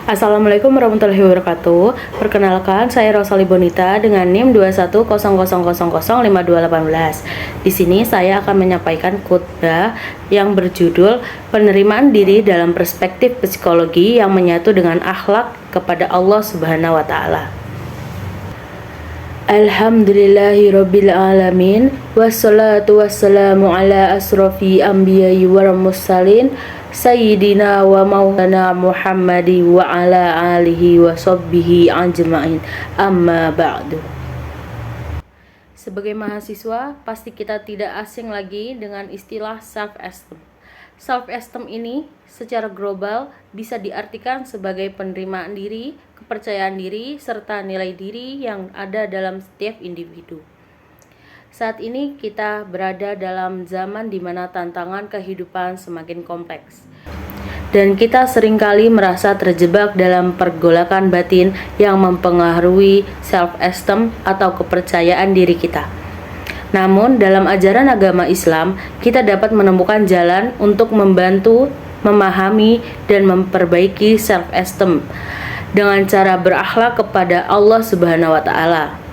Assalamualaikum warahmatullahi wabarakatuh. Perkenalkan, saya Rosali Bonita dengan NIM 21000005218. Di sini saya akan menyampaikan khotbah yang berjudul Penerimaan Diri dalam Perspektif Psikologi yang Menyatu dengan Akhlak kepada Allah Subhanahu wa taala. Alhamdulillahirabbil alamin wassalatu wassalamu ala asrofi anbiya'i wal mursalin Sayyidina wa maulana Muhammadi wa ala alihi wa sahbihi ajma'in, amma ba'du. Sebagai mahasiswa, pasti kita tidak asing lagi dengan istilah self-esteem. Self-esteem ini secara global bisa diartikan sebagai penerimaan diri, kepercayaan diri, serta nilai diri yang ada dalam setiap individu. Saat ini kita berada dalam zaman di mana tantangan kehidupan semakin kompleks. Dan kita seringkali merasa terjebak dalam pergolakan batin yang mempengaruhi self-esteem atau kepercayaan diri kita. Namun, dalam ajaran agama Islam, kita dapat menemukan jalan untuk membantu, memahami, dan memperbaiki self-esteem dengan cara berakhlak kepada Allah Subhanahu wa taala.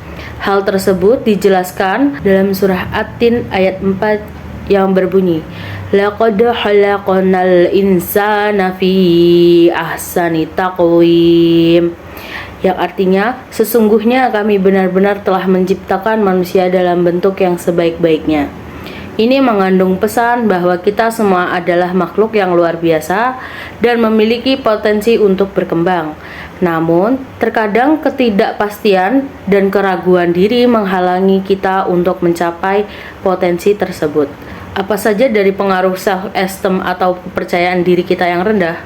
Hal tersebut dijelaskan dalam surah At-Tin ayat 4 yang berbunyi, Laqad khalaqnal insana fi ahsani taqwim, yang artinya sesungguhnya kami benar-benar telah menciptakan manusia dalam bentuk yang sebaik-baiknya. Ini mengandung pesan bahwa kita semua adalah makhluk yang luar biasa dan memiliki potensi untuk berkembang. Namun, terkadang ketidakpastian dan keraguan diri menghalangi kita untuk mencapai potensi tersebut. Apa saja dari pengaruh self-esteem atau kepercayaan diri kita yang rendah?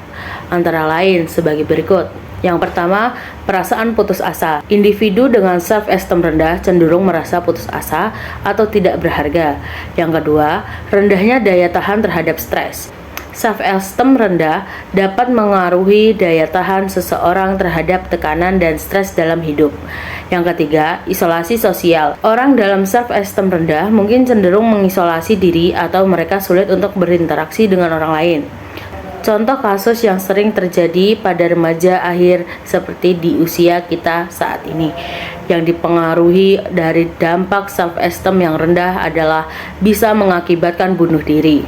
Antara lain sebagai berikut. Yang pertama, perasaan putus asa. Individu dengan self-esteem rendah cenderung merasa putus asa atau tidak berharga. Yang kedua, rendahnya daya tahan terhadap stres. Self-esteem rendah dapat mengaruhi daya tahan seseorang terhadap tekanan dan stres dalam hidup. Yang ketiga, isolasi sosial. Orang dalam self-esteem rendah mungkin cenderung mengisolasi diri atau mereka sulit untuk berinteraksi dengan orang lain. Contoh kasus yang sering terjadi pada remaja akhir seperti di usia kita saat ini, yang dipengaruhi dari dampak self-esteem yang rendah adalah bisa mengakibatkan bunuh diri.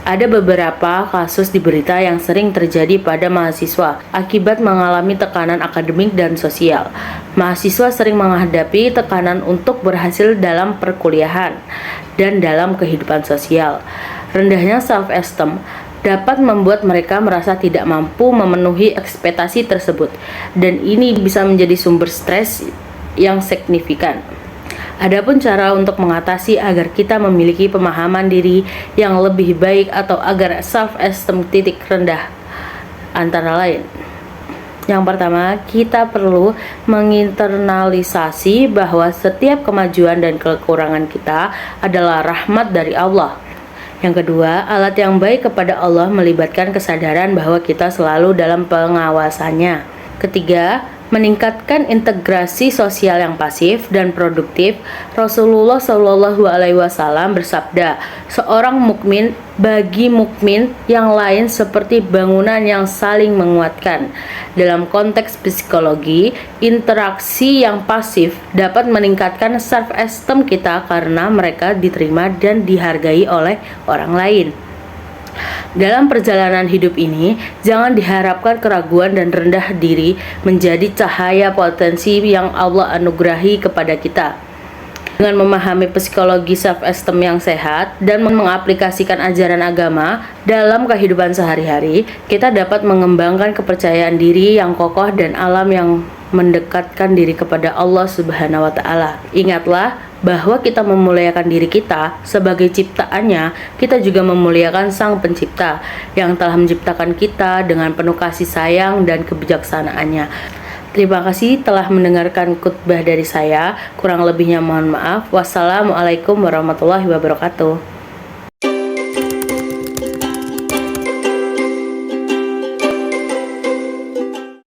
Ada beberapa kasus di berita yang sering terjadi pada mahasiswa akibat mengalami tekanan akademik dan sosial. Mahasiswa sering menghadapi tekanan untuk berhasil dalam perkuliahan dan dalam kehidupan sosial. Rendahnya self-esteem dapat membuat mereka merasa tidak mampu memenuhi ekspektasi tersebut, dan ini bisa menjadi sumber stres yang signifikan. Adapun cara untuk mengatasi agar kita memiliki pemahaman diri yang lebih baik atau agar self-esteem titik rendah, antara lain. Yang pertama, kita perlu menginternalisasi bahwa setiap kemajuan dan kekurangan kita adalah rahmat dari Allah. Yang kedua, alat yang baik kepada Allah melibatkan kesadaran bahwa kita selalu dalam pengawasannya. Ketiga, meningkatkan integrasi sosial yang pasif dan produktif. Rasulullah Shallallahu Alaihi Wasallam bersabda, seorang mukmin bagi mukmin yang lain seperti bangunan yang saling menguatkan. Dalam konteks psikologi, interaksi yang pasif dapat meningkatkan self-esteem kita karena mereka diterima dan dihargai oleh orang lain. Dalam perjalanan hidup ini, jangan diharapkan keraguan dan rendah diri menjadi cahaya potensi yang Allah anugerahi kepada kita. Dengan memahami psikologi self-esteem yang sehat dan mengaplikasikan ajaran agama dalam kehidupan sehari-hari, kita dapat mengembangkan kepercayaan diri yang kokoh dan alam yang mendekatkan diri kepada Allah Subhanahu wa taala. Ingatlah bahwa kita memuliakan diri kita sebagai ciptaannya, kita juga memuliakan Sang Pencipta yang telah menciptakan kita dengan penuh kasih sayang dan kebijaksanaannya. Terima kasih telah mendengarkan khutbah dari saya. Kurang lebihnya mohon maaf. Wassalamualaikum warahmatullahi wabarakatuh.